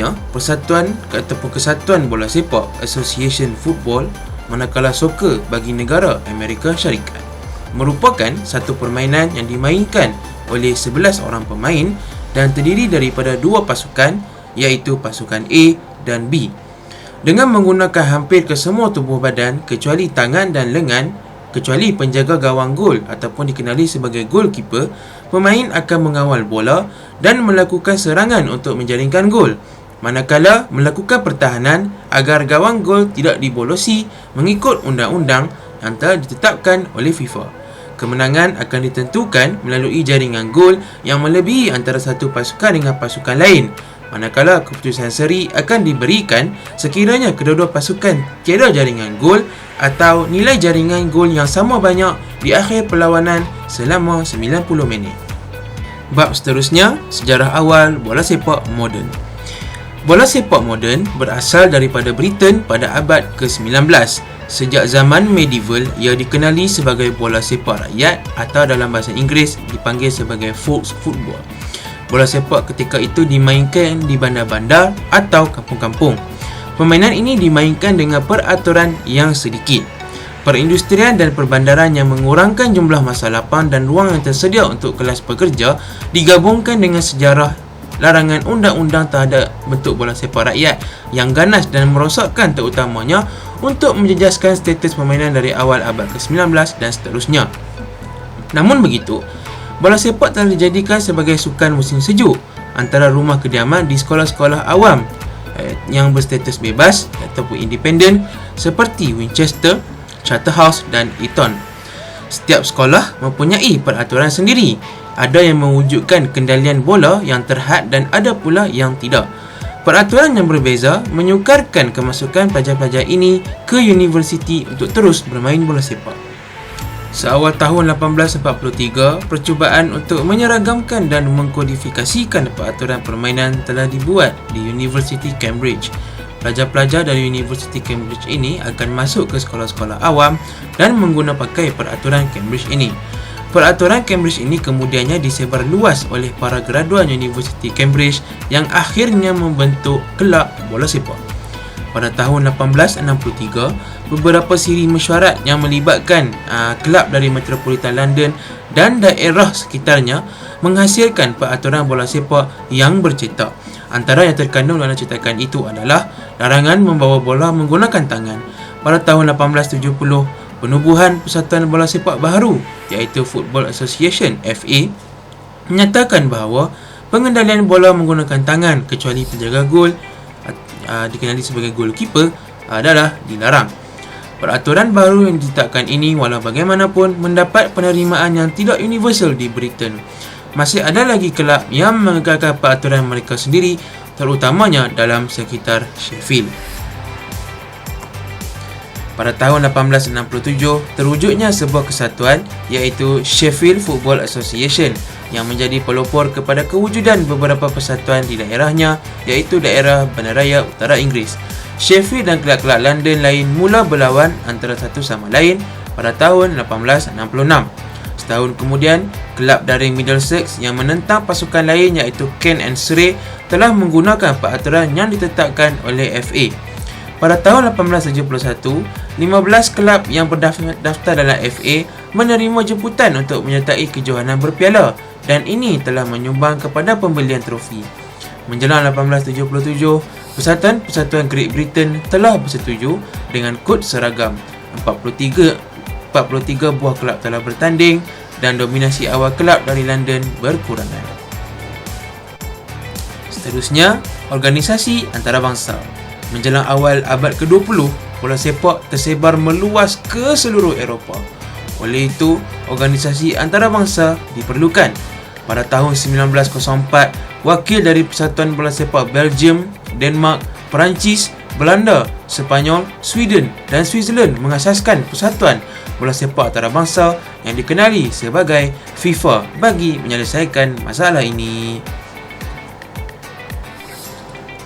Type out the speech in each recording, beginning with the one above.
seterusnya, persatuan ataupun kesatuan bola sepak Association Football manakala soccer bagi negara Amerika Syarikat merupakan satu permainan yang dimainkan oleh 11 orang pemain dan terdiri daripada dua pasukan, iaitu pasukan A dan B. Dengan menggunakan hampir kesemua tubuh badan kecuali tangan dan lengan, kecuali penjaga gawang gol ataupun dikenali sebagai goalkeeper, pemain akan mengawal bola dan melakukan serangan untuk menjaringkan gol, manakala melakukan pertahanan agar gawang gol tidak dibolosi mengikut undang-undang yang telah ditetapkan oleh FIFA. Kemenangan akan ditentukan melalui jaringan gol yang melebihi antara satu pasukan dengan pasukan lain, manakala keputusan seri akan diberikan sekiranya kedua-dua pasukan tiada jaringan gol atau nilai jaringan gol yang sama banyak di akhir perlawanan selama 90 minit. Bab seterusnya, sejarah awal bola sepak moden. Bola sepak moden berasal daripada Britain pada abad ke-19. Sejak zaman medieval, ia dikenali sebagai bola sepak rakyat atau dalam bahasa Inggeris dipanggil sebagai folks football. Bola sepak ketika itu dimainkan di bandar-bandar atau kampung-kampung. Permainan ini dimainkan dengan peraturan yang sedikit. Perindustrian dan perbandaran yang mengurangkan jumlah masa lapang dan ruang yang tersedia untuk kelas pekerja digabungkan dengan sejarah larangan undang-undang terhadap bentuk bola sepak rakyat yang ganas dan merosakkan, terutamanya untuk menjejaskan status permainan dari awal abad ke-19 dan seterusnya. Namun begitu, bola sepak telah dijadikan sebagai sukan musim sejuk antara rumah kediaman di sekolah-sekolah awam yang berstatus bebas ataupun independen seperti Winchester, Charterhouse dan Eton. Setiap sekolah mempunyai peraturan sendiri. Ada yang mewujudkan kendalian bola yang terhad dan ada pula yang tidak. Peraturan yang berbeza menyukarkan kemasukan pelajar-pelajar ini ke universiti untuk terus bermain bola sepak. Seawal tahun 1843, percubaan untuk menyeragamkan dan mengkodifikasikan peraturan permainan telah dibuat di Universiti Cambridge. Pelajar-pelajar dari Universiti Cambridge ini akan masuk ke sekolah-sekolah awam dan menggunakan pakai peraturan Cambridge ini. Peraturan Cambridge ini kemudiannya disebar luas oleh para graduan Universiti Cambridge yang akhirnya membentuk kelab bola sepak. Pada tahun 1863, beberapa siri mesyuarat yang melibatkan kelab dari Metropolitan London dan daerah sekitarnya menghasilkan peraturan bola sepak yang bercetak. Antara yang terkandung dalam cetakan itu adalah larangan membawa bola menggunakan tangan. Pada tahun 1870, penubuhan Persatuan Bola Sepak baharu iaitu Football Association FA menyatakan bahawa pengendalian bola menggunakan tangan kecuali penjaga gol dikenali sebagai goalkeeper adalah dilarang. Peraturan baru yang ditetapkan ini walau bagaimanapun mendapat penerimaan yang tidak universal di Britain. Masih ada lagi kelab yang mengekalkan peraturan mereka sendiri, terutamanya dalam sekitar Sheffield. Pada tahun 1867, terwujudnya sebuah kesatuan iaitu Sheffield Football Association yang menjadi pelopor kepada kewujudan beberapa persatuan di daerahnya iaitu daerah Bandaraya Utara Inggeris. Sheffield dan kelab-kelab London lain mula berlawan antara satu sama lain pada tahun 1866. Setahun kemudian, kelab dari Middlesex yang menentang pasukan lain iaitu Kent and Surrey telah menggunakan peraturan yang ditetapkan oleh FA. Pada tahun 1871, 15 kelab yang berdaftar dalam FA menerima jemputan untuk menyertai kejohanan berpiala dan ini telah menyumbang kepada pembelian trofi. Menjelang 1877, Persatuan Great Britain telah bersetuju dengan kod seragam. 43 buah kelab telah bertanding dan dominasi awal kelab dari London berkurangan. Seterusnya, organisasi antarabangsa. Menjelang awal abad ke-20, bola sepak tersebar meluas ke seluruh Eropah. Oleh itu, organisasi antarabangsa diperlukan. Pada tahun 1904, wakil dari Persatuan Bola Sepak Belgium, Denmark, Perancis, Belanda, Sepanyol, Sweden dan Switzerland mengasaskan Persatuan Bola Sepak Antarabangsa yang dikenali sebagai FIFA bagi menyelesaikan masalah ini.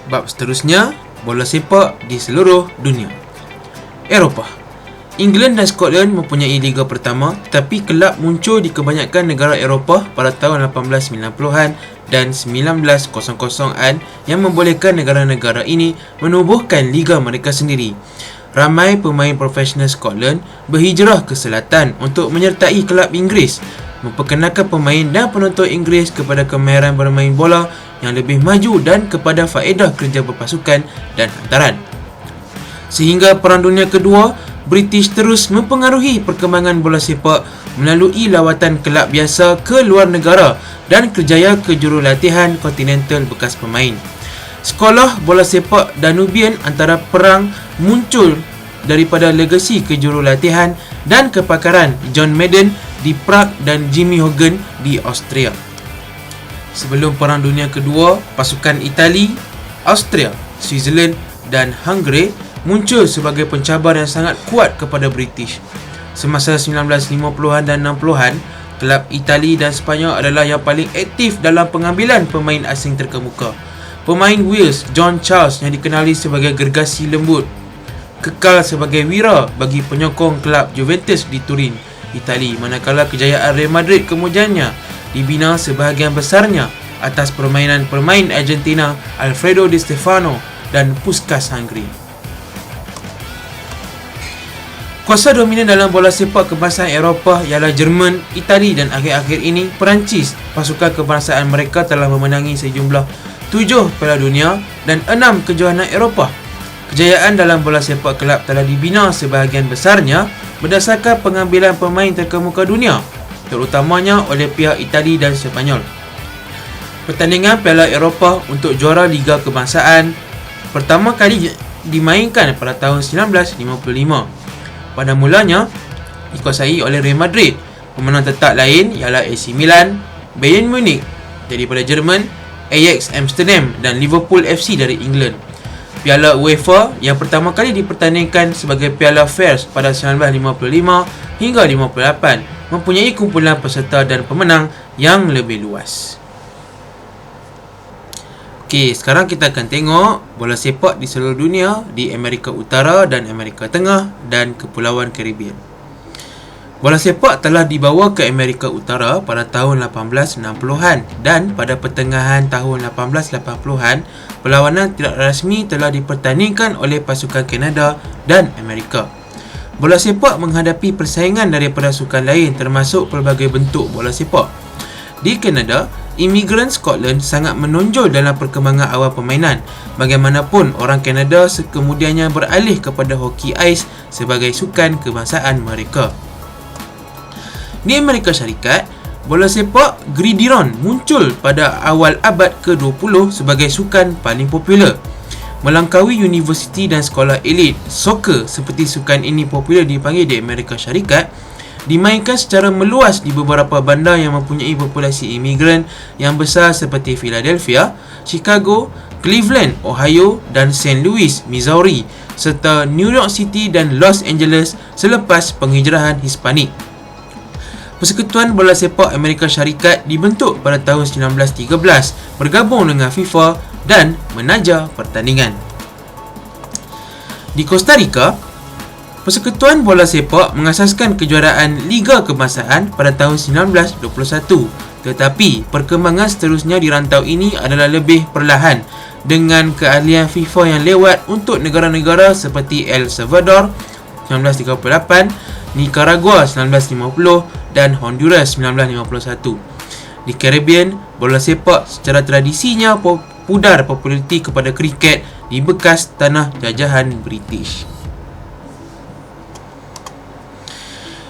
Bab seterusnya, bola sepak di seluruh dunia. Eropah. England dan Scotland mempunyai liga pertama, tetapi kelab muncul di kebanyakan negara Eropah pada tahun 1890-an dan 1900-an yang membolehkan negara-negara ini menubuhkan liga mereka sendiri. Ramai pemain profesional Scotland berhijrah ke selatan untuk menyertai kelab Inggeris, memperkenalkan pemain dan penonton Inggeris kepada kemahiran bermain bola yang lebih maju dan kepada faedah kerja berpasukan dan hantaran. Sehingga Perang Dunia Kedua, British terus mempengaruhi perkembangan bola sepak melalui lawatan kelab biasa ke luar negara dan kerjaya ke jurulatihan kontinental bekas pemain. Sekolah bola sepak Danubian antara perang muncul daripada legasi kejurulatihan dan kepakaran John Madden di Prague dan Jimmy Hogan di Austria. Sebelum Perang Dunia Kedua, pasukan Itali, Austria, Switzerland dan Hungary muncul sebagai pencabar yang sangat kuat kepada British. Semasa 1950-an dan 60-an, kelab Itali dan Sepanyol adalah yang paling aktif dalam pengambilan pemain asing terkemuka. Pemain Wales, John Charles, yang dikenali sebagai gergasi lembut, kekal sebagai wira bagi penyokong kelab Juventus di Turin, Itali, manakala kejayaan Real Madrid kemudiannya dibina sebahagian besarnya atas permainan pemain Argentina Alfredo Di Stefano dan Puskás Hungary. Kuasa dominan dalam bola sepak kebangsaan Eropah ialah Jerman, Itali dan akhir-akhir ini Perancis. Pasukan kebangsaan mereka telah memenangi sejumlah 7 Piala Dunia dan 6 kejohanan Eropah. Kejayaan dalam bola sepak kelab telah dibina sebahagian besarnya berdasarkan pengambilan pemain terkemuka dunia, terutamanya oleh pihak Itali dan Sepanyol. Pertandingan Piala Eropah untuk juara Liga Kebangsaan pertama kali dimainkan pada tahun 1955. Pada mulanya dikuasai oleh Real Madrid. Pemenang tetap lain ialah AC Milan, Bayern Munich daripada Jerman, Ajax Amsterdam dan Liverpool FC dari England. Piala UEFA yang pertama kali dipertandingkan sebagai Piala Fairs pada 1955 hingga 58 mempunyai kumpulan peserta dan pemenang yang lebih luas. Okey, sekarang kita akan tengok bola sepak di seluruh dunia, di Amerika Utara dan Amerika Tengah dan Kepulauan Caribbean. Bola sepak telah dibawa ke Amerika Utara pada tahun 1860-an dan pada pertengahan tahun 1880-an, perlawanan tidak rasmi telah dipertandingkan oleh pasukan Kanada dan Amerika. Bola sepak menghadapi persaingan daripada sukan lain termasuk pelbagai bentuk bola sepak. Di Kanada, imigran Scotland sangat menonjol dalam perkembangan awal permainan. Bagaimanapun, orang Kanada kemudiannya beralih kepada hoki ais sebagai sukan kebangsaan mereka. Di Amerika Syarikat, bola sepak Gridiron muncul pada awal abad ke-20 sebagai sukan paling popular. Melangkaui universiti dan sekolah elit, soccer seperti sukan ini popular dipanggil di Amerika Syarikat, dimainkan secara meluas di beberapa bandar yang mempunyai populasi imigran yang besar seperti Philadelphia, Chicago, Cleveland, Ohio dan St. Louis, Missouri, serta New York City dan Los Angeles selepas penghijrahan Hispanik. Persekutuan Bola Sepak Amerika Syarikat dibentuk pada tahun 1913, bergabung dengan FIFA dan menaja pertandingan. Di Costa Rica, Persekutuan Bola Sepak mengasaskan kejuaraan Liga Kebangsaan pada tahun 1921, tetapi perkembangan seterusnya di rantau ini adalah lebih perlahan dengan keahlian FIFA yang lewat untuk negara-negara seperti El Salvador 1938, Nicaragua 1950 dan Honduras 1951. Di Caribbean, bola sepak secara tradisinya pudar populariti kepada kriket di bekas tanah jajahan British.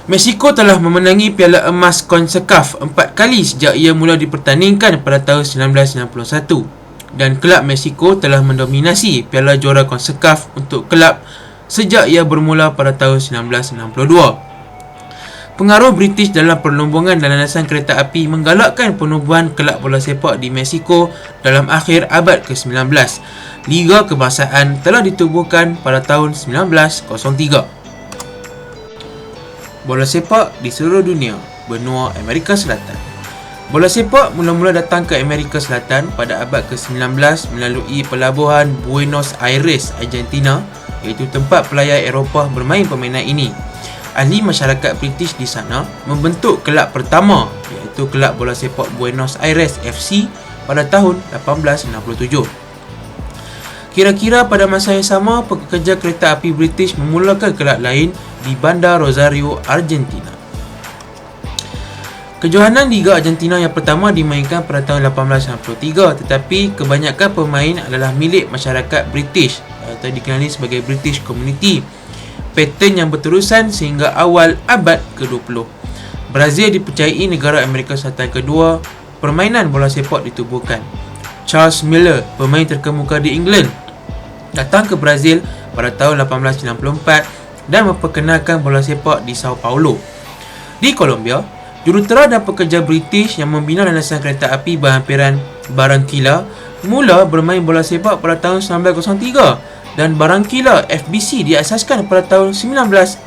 Mexico telah memenangi Piala Emas CONCACAF 4 kali sejak ia mula dipertandingkan pada tahun 1991 dan kelab Mexico telah mendominasi Piala Juara CONCACAF untuk kelab sejak ia bermula pada tahun 1962. Pengaruh British dalam perlombongan dan landasan kereta api menggalakkan penubuhan kelab bola sepak di Mexico dalam akhir abad ke-19. Liga Kebangsaan telah ditubuhkan pada tahun 1903. Bola sepak di seluruh dunia, benua Amerika Selatan. Bola sepak mula-mula datang ke Amerika Selatan pada abad ke-19 melalui pelabuhan Buenos Aires, Argentina, iaitu tempat pelayar Eropah bermain permainan ini. ahli masyarakat British di sana membentuk kelab pertama, iaitu Kelab Bola Sepak Buenos Aires FC pada tahun 1867. Kira-kira pada masa yang sama, pekerja kereta api British memulakan kelab lain di Bandar Rosario, Argentina. Kejohanan Liga Argentina yang pertama dimainkan pada tahun 1863, tetapi kebanyakan pemain adalah milik masyarakat British atau dikenali sebagai British Community. Pattern yang berterusan sehingga awal abad ke-20. Brazil dipercayai negara Amerika Selatan kedua permainan bola sepak ditubuhkan. Charles Miller, pemain terkemuka di England, datang ke Brazil pada tahun 1894 dan memperkenalkan bola sepak di Sao Paulo. Di Colombia, jurutera dan pekerja British yang membina landasan kereta api berhampiran Barranquilla mula bermain bola sepak pada tahun 1903 dan Barranquilla FBC diasaskan pada tahun 1909.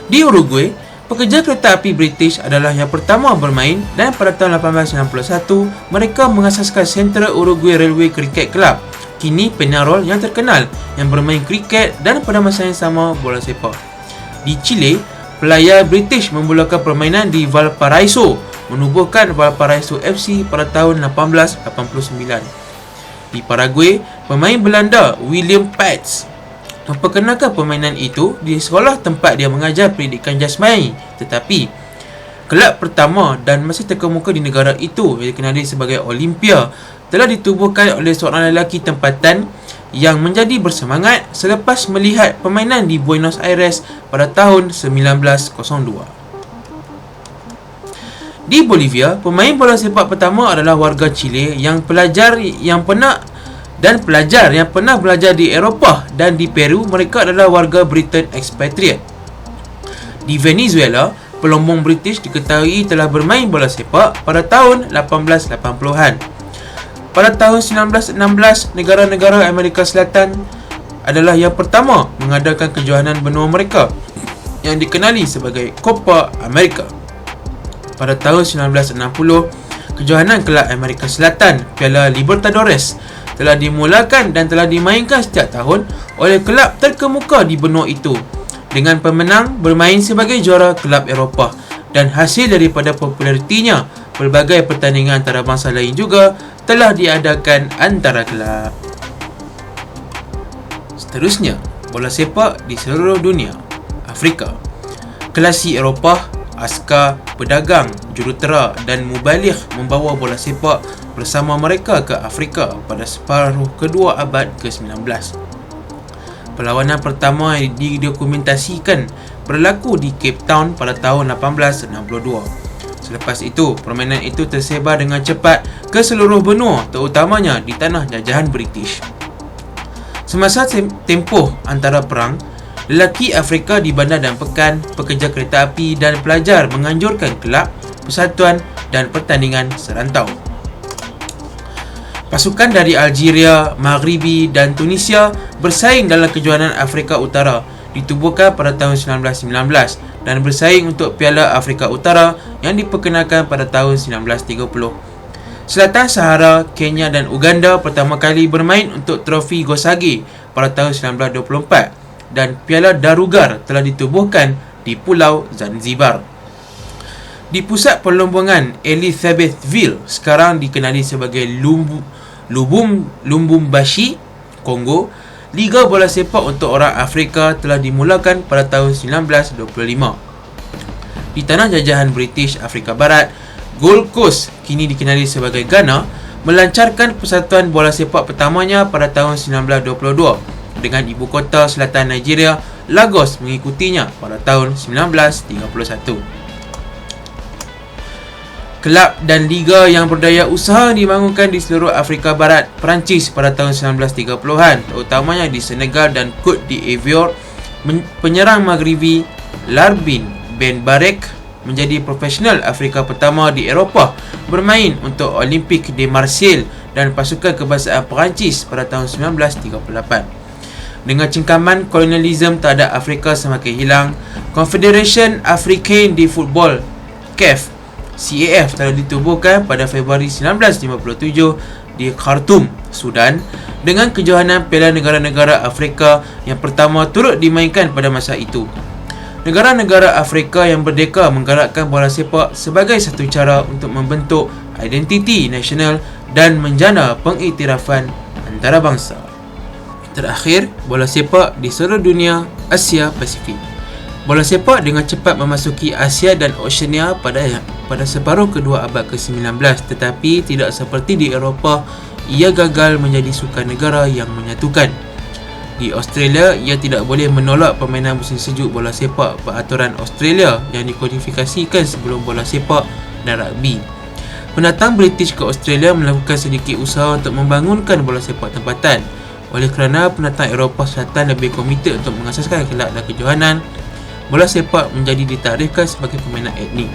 Di Uruguay, pekerja kereta api British adalah yang pertama bermain dan pada tahun 1891 mereka mengasaskan Central Uruguay Railway Cricket Club, kini Peñarol yang terkenal, yang bermain kriket dan pada masa yang sama bola sepak. Di Chile, pelayar British memulakan permainan di Valparaiso, menubuhkan Valparaiso FC pada tahun 1889. Di Paraguay, pemain Belanda William Pats memperkenalkan permainan itu di sekolah tempat dia mengajar pendidikan jasmani, tetapi kelab pertama dan masih terkemuka di negara itu yang dikenali sebagai Olimpia telah ditubuhkan oleh seorang lelaki tempatan yang menjadi bersemangat selepas melihat permainan di Buenos Aires pada tahun 1902. Di Bolivia, pemain bola sepak pertama adalah warga Chile yang pelajar yang pernah belajar di Eropah, dan di Peru mereka adalah warga Britain expatriate. Di Venezuela, pelombong British diketahui telah bermain bola sepak pada tahun 1880-an. Pada tahun 1916, negara-negara Amerika Selatan adalah yang pertama mengadakan kejohanan benua mereka yang dikenali sebagai Copa America. Pada tahun 1960, kejohanan kelab Amerika Selatan, Piala Libertadores, telah dimulakan dan telah dimainkan setiap tahun oleh kelab terkemuka di benua itu, dengan pemenang bermain sebagai juara kelab Eropah, dan hasil daripada popularitinya, pelbagai pertandingan antarabangsa lain juga telah diadakan antara kelab. Seterusnya, bola sepak di seluruh dunia. Afrika. Kelasi Eropah, askar, pedagang, jurutera dan mubaligh membawa bola sepak bersama mereka ke Afrika pada separuh kedua abad ke-19. Perlawanan pertama yang didokumentasikan berlaku di Cape Town pada tahun 1862. Selepas itu, permainan itu tersebar dengan cepat ke seluruh benua, terutamanya di tanah jajahan British. Semasa tempoh antara perang, lelaki Afrika di bandar dan pekan, pekerja kereta api dan pelajar menganjurkan kelab, persatuan dan pertandingan serantau. Pasukan dari Algeria, Maghribi dan Tunisia bersaing dalam kejohanan Afrika Utara, ditubuhkan pada tahun 1919 dan bersaing untuk Piala Afrika Utara yang diperkenalkan pada tahun 1930. Selatan Sahara, Kenya dan Uganda pertama kali bermain untuk trofi Gosage pada tahun 1924 dan Piala Darugar telah ditubuhkan di Pulau Zanzibar. Di pusat perlombongan Elizabethville, sekarang dikenali sebagai Lubumbashi, Kongo, Liga Bola Sepak untuk orang Afrika telah dimulakan pada tahun 1925. Di tanah jajahan British Afrika Barat, Gold Coast, kini dikenali sebagai Ghana, melancarkan persatuan bola sepak pertamanya pada tahun 1922 dengan ibu kota selatan Nigeria, Lagos, mengikutinya pada tahun 1931. Kelab dan liga yang berdaya usaha dibangunkan di seluruh Afrika Barat, Perancis pada tahun 1930-an, terutamanya di Senegal dan Côte d'Ivoire. Penyerang Maghribi Larbin Ben Barek menjadi profesional Afrika pertama di Eropah, bermain untuk Olympique de Marseille dan pasukan kebangsaan Perancis pada tahun 1938. Dengan cengkaman kolonialisme terhadap Afrika semakin hilang, Confédération Africaine de Football, CAF, CAF telah ditubuhkan pada Februari 1957 di Khartoum, Sudan, dengan kejohanan Piala Negara-Negara Afrika yang pertama turut dimainkan pada masa itu. Negara-negara Afrika yang merdeka menggalakkan bola sepak sebagai satu cara untuk membentuk identiti nasional dan menjana pengiktirafan antarabangsa. Terakhir, bola sepak di seluruh dunia Asia Pasifik. Bola sepak dengan cepat memasuki Asia dan Oceania pada separuh kedua abad ke-19, tetapi tidak seperti di Eropah, ia gagal menjadi sukan negara yang menyatukan. Di Australia, ia tidak boleh menolak permainan musim sejuk bola sepak peraturan Australia yang dikodifikasikan sebelum bola sepak dan rugby. Pendatang British ke Australia melakukan sedikit usaha untuk membangunkan bola sepak tempatan. Oleh kerana pendatang Eropah Selatan lebih komited untuk mengasaskan kelab dan kejohanan, bola sepak menjadi ditarifkan sebagai permainan etnik.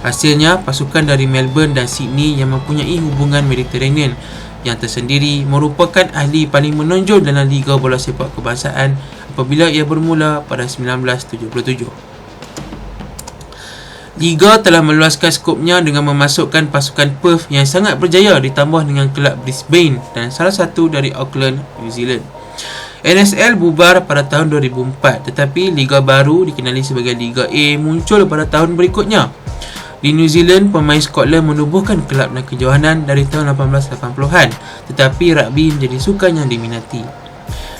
Hasilnya, pasukan dari Melbourne dan Sydney yang mempunyai hubungan Mediterranean yang tersendiri merupakan ahli paling menonjol dalam Liga Bola Sepak Kebangsaan apabila ia bermula pada 1977. Liga telah meluaskan skopnya dengan memasukkan pasukan Perth yang sangat berjaya ditambah dengan kelab Brisbane dan salah satu dari Auckland, New Zealand. NSL bubar pada tahun 2004, tetapi Liga baru dikenali sebagai Liga A muncul pada tahun berikutnya. Di New Zealand, pemain Scotland menubuhkan kelab dan kejohanan dari tahun 1880-an, tetapi rugby menjadi sukan yang diminati.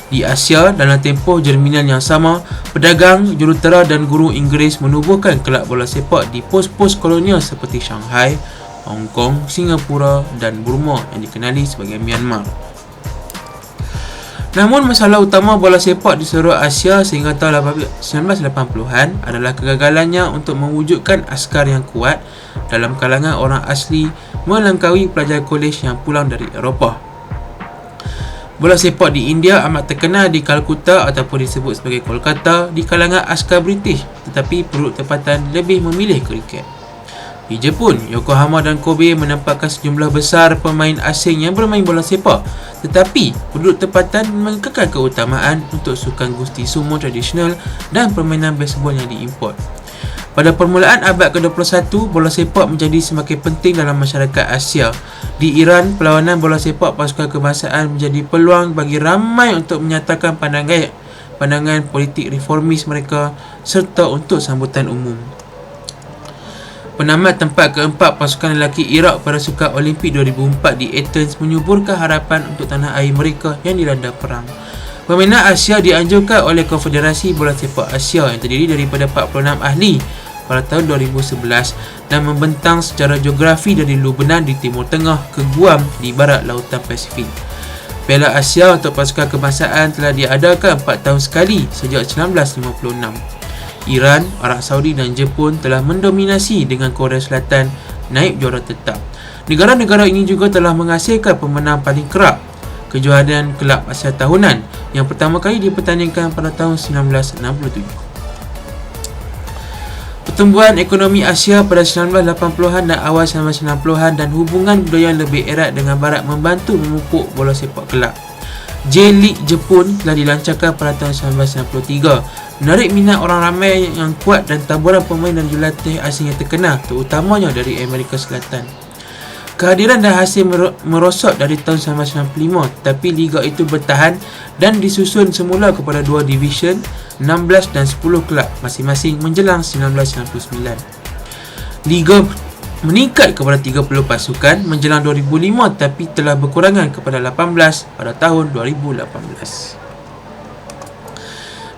Di Asia, dalam tempoh jaminan yang sama, pedagang, jurutera dan guru Inggeris menubuhkan kelab bola sepak di pos-pos kolonial seperti Shanghai, Hong Kong, Singapura dan Burma yang dikenali sebagai Myanmar. Namun masalah utama bola sepak di seluruh Asia sehingga tahun 1980-an adalah kegagalannya untuk mewujudkan askar yang kuat dalam kalangan orang asli melangkaui pelajar kolej yang pulang dari Eropah. Bola sepak di India amat terkenal di Calcutta ataupun disebut sebagai Kolkata di kalangan askar British, tetapi penduduk tempatan lebih memilih kriket. Di Jepun, Yokohama dan Kobe menempatkan sejumlah besar pemain asing yang bermain bola sepak, tetapi penduduk tempatan mengekalkan keutamaan untuk sukan gusti sumo tradisional dan permainan baseball yang diimport. Pada permulaan abad ke-21, bola sepak menjadi semakin penting dalam masyarakat Asia. Di Iran, perlawanan bola sepak pasukan kebangsaan menjadi peluang bagi ramai untuk menyatakan pandangan politik reformis mereka serta untuk sambutan umum. Penamat tempat keempat pasukan lelaki Iraq pada Sukan Olimpik 2004 di Athens menyuburkan harapan untuk tanah air mereka yang dilanda perang. Permainan Asia dianjurkan oleh Konfederasi Bola Sepak Asia yang terdiri daripada 46 ahli pada tahun 2011 dan membentang secara geografi dari Lubnan di timur tengah ke Guam di barat lautan Pasifik. Piala Asia untuk pasukan kebangsaan telah diadakan 4 tahun sekali sejak 1956. Iran, Arab Saudi dan Jepun telah mendominasi dengan Korea Selatan naib juara tetap. Negara-negara ini juga telah menghasilkan pemenang paling kerap kejohanan kelab Asia tahunan yang pertama kali dipertandingkan pada tahun 1967. Pertumbuhan ekonomi Asia pada 1980-an dan awal 1990-an dan hubungan budaya yang lebih erat dengan Barat membantu memupuk bola sepak kelab. J-League Jepun telah dilancarkan pada tahun 1993, menarik minat orang ramai yang kuat dan taburan pemain dan jurulatih asing yang terkenal, terutamanya dari Amerika Selatan. Kehadiran dan hasil merosot dari tahun 1995, tapi liga itu bertahan dan disusun semula kepada 2 division, 16 dan 10 kelab masing-masing menjelang 1999. Liga meningkat kepada 30 pasukan menjelang 2005 tapi telah berkurangan kepada 18 pada tahun 2018.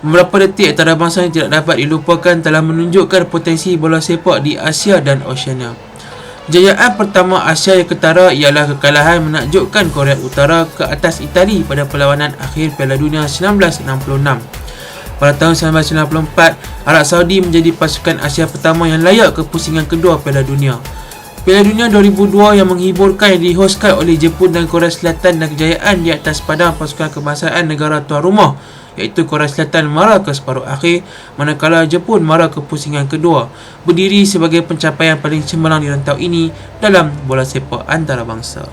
Beberapa detik antarabangsa yang tidak dapat dilupakan telah menunjukkan potensi bola sepak di Asia dan Oceania. Kejayaan pertama Asia yang ketara ialah kekalahan menakjubkan Korea Utara ke atas Itali pada perlawanan akhir Piala Dunia 1966. Pada tahun 1994, Arab Saudi menjadi pasukan Asia pertama yang layak ke pusingan kedua Piala Dunia. Piala Dunia 2002 yang menghiburkan yang dihoskan oleh Jepun dan Korea Selatan dan kejayaan di atas padang pasukan kebangsaan negara tuan rumah, iaitu Korea Selatan mara ke separuh akhir manakala Jepun mara ke pusingan kedua, berdiri sebagai pencapaian paling cemerlang di rantau ini dalam bola sepak antarabangsa.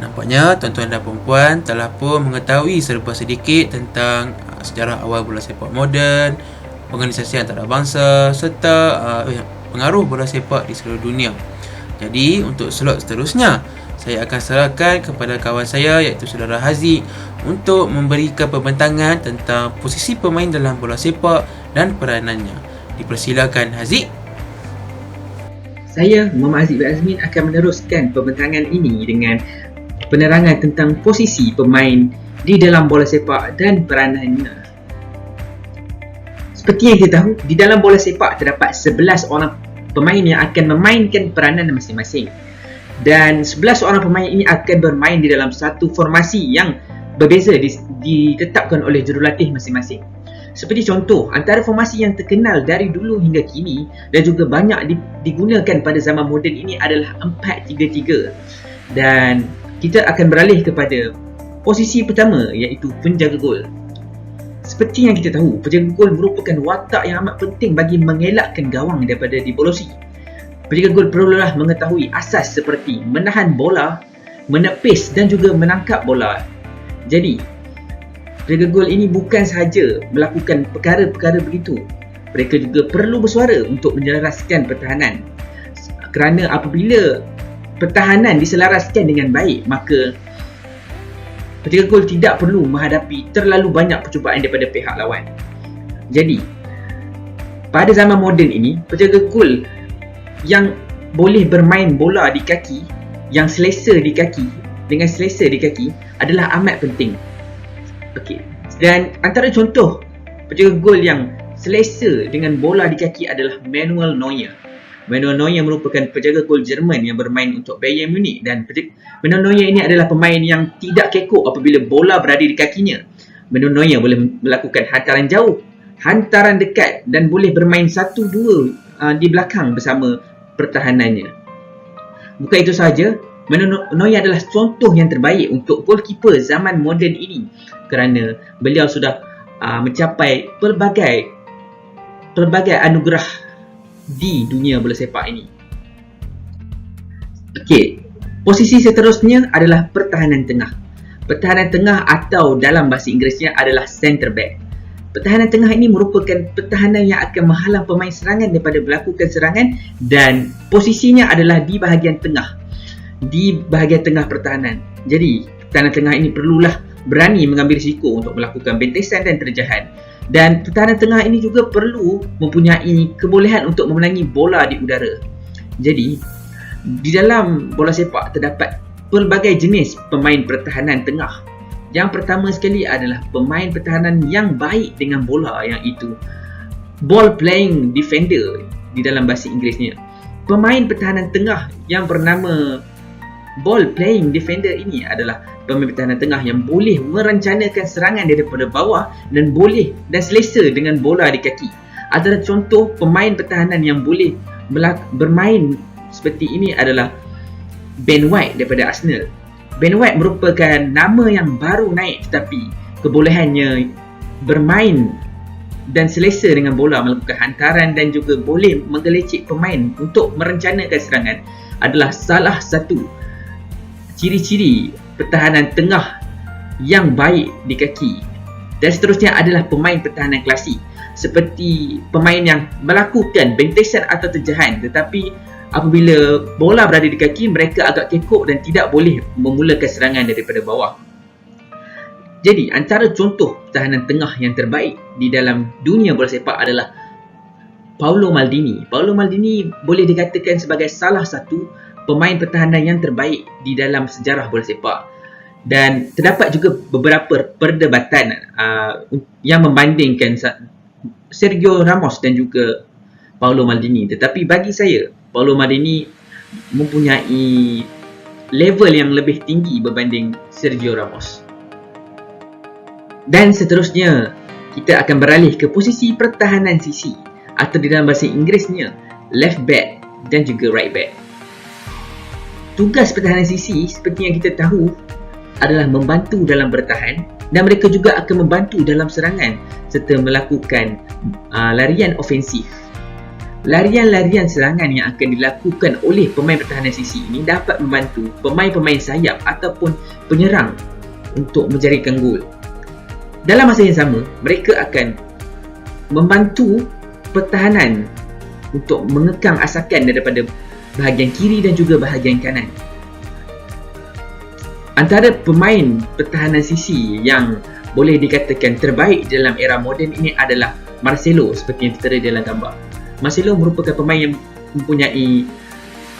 Nampaknya tuan-tuan dan puan-puan telah pun mengetahui serba sedikit tentang sejarah awal bola sepak moden, organisasi antarabangsa serta pengaruh bola sepak di seluruh dunia. Jadi untuk slot seterusnya, saya akan serahkan kepada kawan saya iaitu saudara Haziq untuk memberikan pembentangan tentang posisi pemain dalam bola sepak dan peranannya. Dipersilakan Haziq. Saya, Muhammad Haziq bin Azmin, akan meneruskan pembentangan ini dengan penerangan tentang posisi pemain di dalam bola sepak dan peranannya. Seperti yang kita tahu, di dalam bola sepak terdapat 11 orang pemain yang akan memainkan peranan masing-masing. Dan 11 orang pemain ini akan bermain di dalam satu formasi yang berbeza ditetapkan oleh jurulatih masing-masing. Seperti contoh, antara formasi yang terkenal dari dulu hingga kini dan juga banyak digunakan pada zaman moden ini adalah 4-3-3. Dan kita akan beralih kepada posisi pertama iaitu penjaga gol. Seperti yang kita tahu, penjaga gol merupakan watak yang amat penting bagi mengelakkan gawang daripada dibolosi. Penjaga gol perlulah mengetahui asas seperti menahan bola, menepis dan juga menangkap bola. Jadi, penjaga gol ini bukan sahaja melakukan perkara-perkara begitu, mereka juga perlu bersuara untuk menyelaraskan pertahanan. Kerana apabila pertahanan diselaraskan dengan baik, maka penjaga gol tidak perlu menghadapi terlalu banyak percubaan daripada pihak lawan. Jadi, pada zaman moden ini, penjaga gol yang boleh bermain bola di kaki, yang selesa di kaki, dengan selesa di kaki adalah amat penting. Okey. Dan antara contoh penjaga gol yang selesa dengan bola di kaki adalah Manuel Neuer. Manuel Neuer merupakan penjaga gol Jerman yang bermain untuk Bayern Munich, dan Manuel Neuer ini adalah pemain yang tidak kekok apabila bola berada di kakinya. Manuel Neuer boleh melakukan hantaran jauh, hantaran dekat dan boleh bermain 1-2 di belakang bersama pertahanannya. Bukan itu sahaja, Manuel Neuer adalah contoh yang terbaik untuk goalkeeper zaman moden ini kerana beliau sudah mencapai pelbagai anugerah di dunia bola sepak ini. Okey, posisi seterusnya adalah pertahanan tengah. Pertahanan tengah atau dalam bahasa Inggerisnya adalah centre back. Pertahanan tengah ini merupakan pertahanan yang akan menghalang pemain serangan daripada melakukan serangan dan posisinya adalah di bahagian tengah. Di bahagian tengah pertahanan. Jadi, pertahanan tengah ini perlulah berani mengambil risiko untuk melakukan bentesan dan terjahan. Dan pertahanan tengah ini juga perlu mempunyai kebolehan untuk memenangi bola di udara. Jadi, di dalam bola sepak terdapat pelbagai jenis pemain pertahanan tengah. Yang pertama sekali adalah pemain pertahanan yang baik dengan bola, yang itu ball playing defender di dalam bahasa Inggerisnya. Pemain pertahanan tengah yang bernama ball playing defender ini adalah pemain pertahanan tengah yang boleh merencanakan serangan daripada bawah dan selesa dengan bola di kaki. Antara contoh pemain pertahanan yang boleh bermain seperti ini adalah Ben White daripada Arsenal. Ben White merupakan nama yang baru naik, tetapi kebolehannya bermain dan selesa dengan bola, melakukan hantaran dan juga boleh menggelecek pemain untuk merencanakan serangan adalah salah satu ciri-ciri pertahanan tengah yang baik di kaki. Dan seterusnya adalah pemain pertahanan klasik, seperti pemain yang melakukan bentesan atau terjahan, tetapi apabila bola berada di kaki, mereka agak kekok dan tidak boleh memulakan serangan daripada bawah. Jadi, antara contoh pertahanan tengah yang terbaik di dalam dunia bola sepak adalah Paolo Maldini. Paolo Maldini boleh dikatakan sebagai salah satu pemain pertahanan yang terbaik di dalam sejarah bola sepak. Dan terdapat juga beberapa perdebatan yang membandingkan Sergio Ramos dan juga Paolo Maldini. Tetapi bagi saya, Paolo Maldini mempunyai level yang lebih tinggi berbanding Sergio Ramos. Dan seterusnya, kita akan beralih ke posisi pertahanan sisi atau di dalam bahasa Inggerisnya left back dan juga right back. Tugas pertahanan sisi seperti yang kita tahu adalah membantu dalam bertahan, dan mereka juga akan membantu dalam serangan serta melakukan larian ofensif. Larian-larian serangan yang akan dilakukan oleh pemain pertahanan sisi ini dapat membantu pemain-pemain sayap ataupun penyerang untuk menjadikan gol. Dalam masa yang sama, mereka akan membantu pertahanan untuk mengekang asakan daripada bahagian kiri dan juga bahagian kanan. Antara pemain pertahanan sisi yang boleh dikatakan terbaik dalam era moden ini adalah Marcelo, seperti yang tertera dalam gambar. Marcelo merupakan pemain yang mempunyai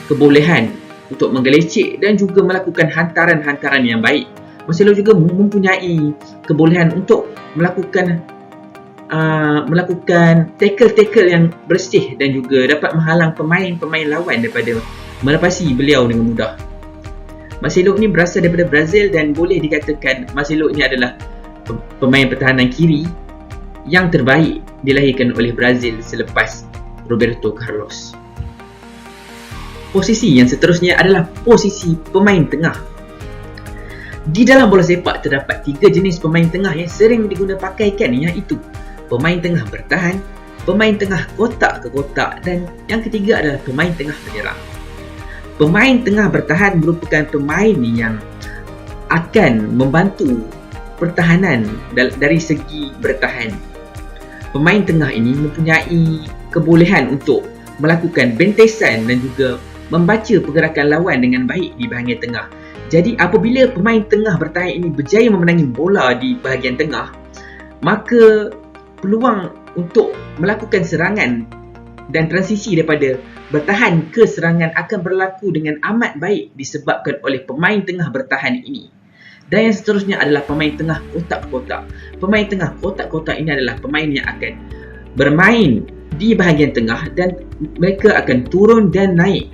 kebolehan untuk menggelecek dan juga melakukan hantaran-hantaran yang baik. Marcelo juga mempunyai kebolehan untuk melakukan tackle-tackle yang bersih dan juga dapat menghalang pemain-pemain lawan daripada melepasi beliau dengan mudah. Marcelo ini berasal daripada Brazil dan boleh dikatakan Marcelo ini adalah pemain pertahanan kiri yang terbaik dilahirkan oleh Brazil selepas Roberto Carlos. Posisi yang seterusnya adalah posisi pemain tengah. Di dalam bola sepak terdapat 3 jenis pemain tengah yang sering digunakan, iaitu pemain tengah bertahan, pemain tengah kotak ke kotak dan yang ketiga adalah pemain tengah penyerang. Pemain tengah bertahan merupakan pemain yang akan membantu pertahanan dari segi bertahan. Pemain tengah ini mempunyai kebolehan untuk melakukan bentesan dan juga membaca pergerakan lawan dengan baik di bahagian tengah. Jadi apabila pemain tengah bertahan ini berjaya memenangi bola di bahagian tengah, maka peluang untuk melakukan serangan dan transisi daripada bertahan ke serangan akan berlaku dengan amat baik disebabkan oleh pemain tengah bertahan ini. Dan yang seterusnya adalah pemain tengah kotak-kotak. Pemain tengah kotak-kotak ini adalah pemain yang akan bermain di bahagian tengah dan mereka akan turun dan naik.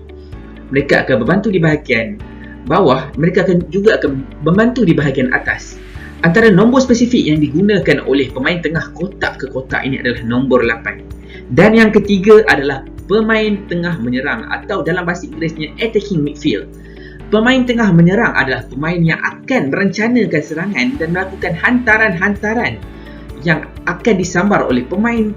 Mereka akan membantu di bahagian bawah, mereka juga akan membantu di bahagian atas. Antara nombor spesifik yang digunakan oleh pemain tengah kotak ke kotak ini adalah nombor 8. Dan yang ketiga adalah pemain tengah menyerang atau dalam bahasa Inggerisnya attacking midfield. Pemain tengah menyerang adalah pemain yang akan merencanakan serangan dan melakukan hantaran-hantaran yang akan disambar oleh pemain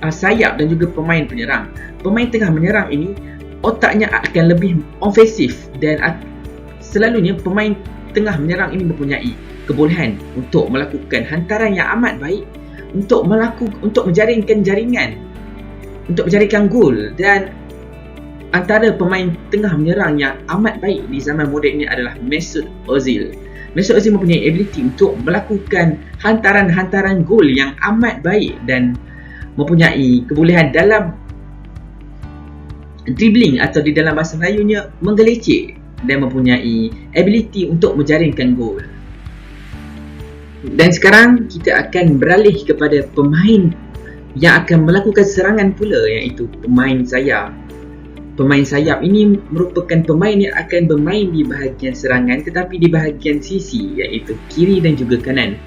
sayap dan juga pemain penyerang. Pemain tengah menyerang ini otaknya akan lebih ofensif dan selalunya pemain tengah menyerang ini mempunyai kebolehan untuk melakukan hantaran yang amat baik untuk menjaringkan jaringan, untuk menjaringkan gol. Dan antara pemain tengah menyerang yang amat baik di zaman moden ini adalah Mesut Ozil. Mesut Ozil mempunyai ability untuk melakukan hantaran-hantaran gol yang amat baik dan mempunyai kebolehan dalam dribbling atau di dalam bahasa Melayunya menggelecek dan mempunyai ability untuk menjaringkan gol. Dan sekarang kita akan beralih kepada pemain yang akan melakukan serangan pula, iaitu pemain sayap. Pemain sayap ini merupakan pemain yang akan bermain di bahagian serangan tetapi di bahagian sisi, iaitu kiri dan juga kanan.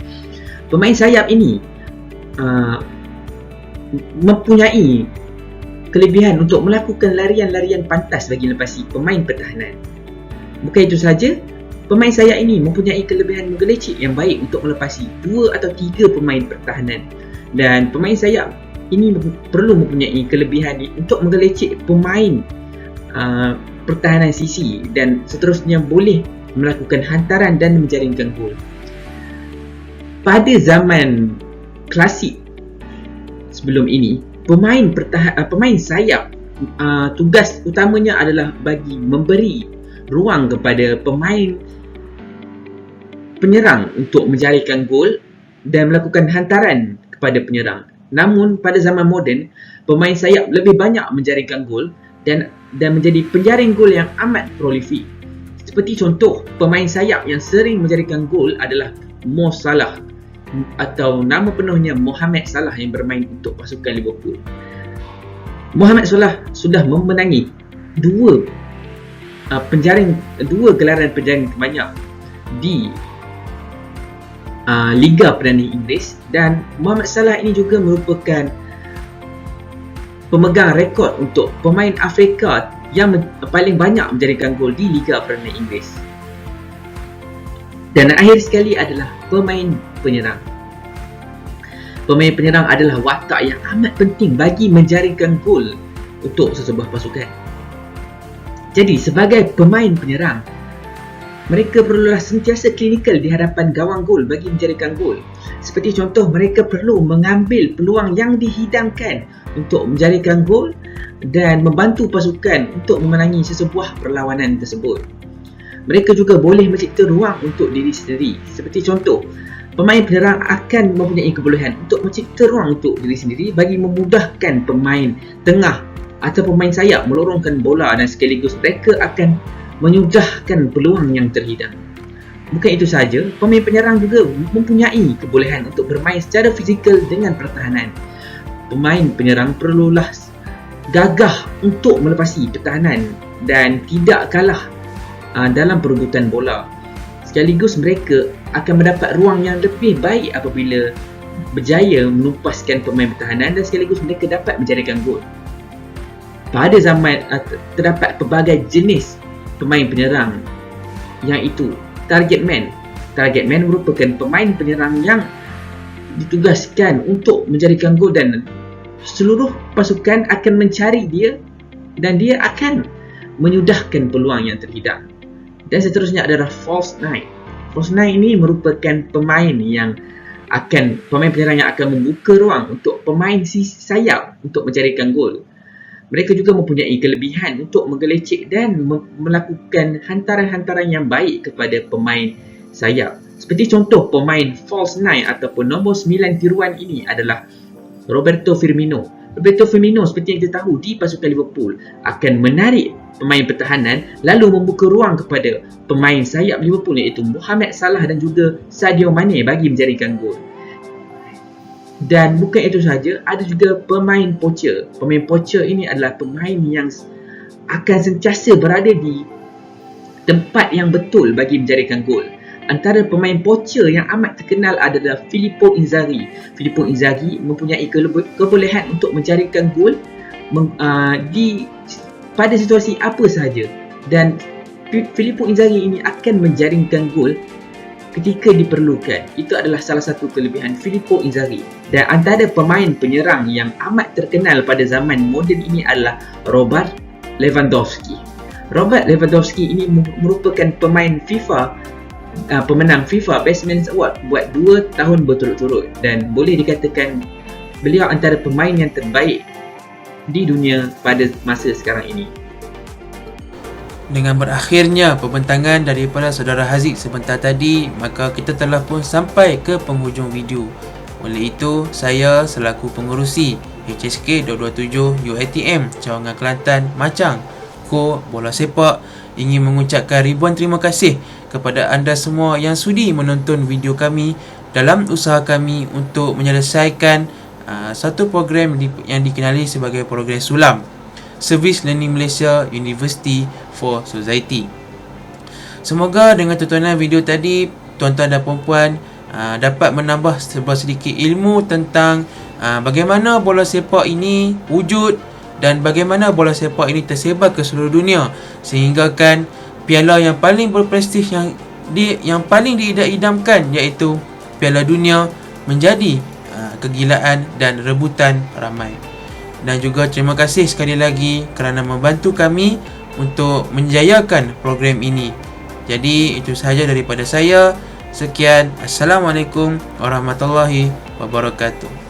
Pemain sayap ini mempunyai kelebihan untuk melakukan larian-larian pantas bagi melepasi pemain pertahanan. Bukan itu sahaja, pemain sayap ini mempunyai kelebihan menggelecek yang baik untuk melepasi 2 atau 3 pemain pertahanan. Dan pemain sayap ini perlu mempunyai kelebihan untuk menggelecek pemain pertahanan sisi dan seterusnya boleh melakukan hantaran dan menjaringkan gol. Pada zaman klasik sebelum ini, pemain sayap tugas utamanya adalah bagi memberi ruang kepada pemain penyerang untuk menjaringkan gol dan melakukan hantaran kepada penyerang. Namun pada zaman moden, pemain sayap lebih banyak menjaringkan gol dan menjadi penjaring gol yang amat prolifik. Seperti contoh, pemain sayap yang sering menjaringkan gol adalah Mo Salah atau nama penuhnya Mohamed Salah yang bermain untuk pasukan Liverpool. Mohamed Salah sudah memenangi 2 gelaran penjaring terbanyak di Liga Perdana Inggeris, dan Mohamed Salah ini juga merupakan pemegang rekod untuk pemain Afrika yang paling banyak menjaringkan gol di Liga Perdana Inggeris. Dan akhir sekali adalah pemain penyerang. Pemain penyerang adalah watak yang amat penting bagi menjaringkan gol untuk sesebuah pasukan. Jadi sebagai pemain penyerang, mereka perlulah sentiasa klinikal di hadapan gawang gol bagi menjaringkan gol. Seperti contoh, mereka perlu mengambil peluang yang dihidangkan untuk menjadikan gol dan membantu pasukan untuk memenangi sesebuah perlawanan tersebut. Mereka juga boleh mencipta ruang untuk diri sendiri. Seperti contoh, pemain penyerang akan mempunyai kebolehan untuk mencipta ruang untuk diri sendiri bagi memudahkan pemain tengah atau pemain sayap melorongkan bola, dan sekaligus mereka akan menyudahkan peluang yang terhidang. Bukan itu sahaja, pemain penyerang juga mempunyai kebolehan untuk bermain secara fizikal dengan pertahanan. Pemain penyerang perlulah gagah untuk melepasi pertahanan dan tidak kalah dalam perebutan bola. Sekaligus mereka akan mendapat ruang yang lebih baik apabila berjaya menumpaskan pemain pertahanan, dan sekaligus mereka dapat menjadikan gol. Pada zaman terdapat pelbagai jenis pemain penyerang, yang itu target man. Target man merupakan pemain penyerang yang ditugaskan untuk menjadikan gol, dan seluruh pasukan akan mencari dia dan dia akan menyudahkan peluang yang terhidang. Dan seterusnya adalah false nine. False nine ini merupakan pemain penyerang yang akan membuka ruang untuk pemain sayap untuk menjadikan gol. Mereka juga mempunyai kelebihan untuk menggelecek dan melakukan hantaran-hantaran yang baik kepada pemain sayap. Seperti contoh pemain false nine ataupun nombor 9 tiruan ini adalah Roberto Firmino. Roberto Firmino, seperti yang kita tahu, di pasukan Liverpool akan menarik pemain pertahanan lalu membuka ruang kepada pemain sayap Liverpool, iaitu Mohamed Salah dan juga Sadio Mane bagi menjadikan gol. Dan bukan itu sahaja, ada juga pemain poacher. Pemain poacher ini adalah pemain yang akan sentiasa berada di tempat yang betul bagi menjadikan gol. Antara pemain poacher yang amat terkenal adalah Filippo Inzaghi. Filippo Inzaghi mempunyai kebolehan untuk menjadikan gol pada situasi apa sahaja, dan Filippo Inzaghi ini akan menjaringkan gol ketika diperlukan. Itu adalah salah satu kelebihan Filippo Inzaghi. Dan antara pemain penyerang yang amat terkenal pada zaman moden ini adalah Robert Lewandowski. Robert Lewandowski ini merupakan pemain pemenang FIFA Best Man Award buat 2 tahun berturut-turut, dan boleh dikatakan beliau antara pemain yang terbaik di dunia pada masa sekarang ini. Dengan berakhirnya pembentangan daripada saudara Haziq sebentar tadi, maka kita telah pun sampai ke penghujung video. Oleh itu, saya selaku pengerusi HSK 227 UiTM Cawangan Kelantan Machang Ko Bola Sepak ingin mengucapkan ribuan terima kasih kepada anda semua yang sudi menonton video kami dalam usaha kami untuk menyelesaikan satu program yang dikenali sebagai program SULAM, Service Learning Malaysia University for Society. Semoga dengan tontonan video tadi, tuan-tuan dan puan-puan dapat menambah sedikit ilmu tentang bagaimana bola sepak ini wujud dan bagaimana bola sepak ini tersebar ke seluruh dunia, sehingga kan piala yang paling berprestij yang paling diidam-idamkan, iaitu Piala Dunia, menjadi kegilaan dan rebutan ramai. Dan juga terima kasih sekali lagi kerana membantu kami untuk menjayakan program ini. Jadi itu sahaja daripada saya. Sekian, Assalamualaikum warahmatullahi wabarakatuh.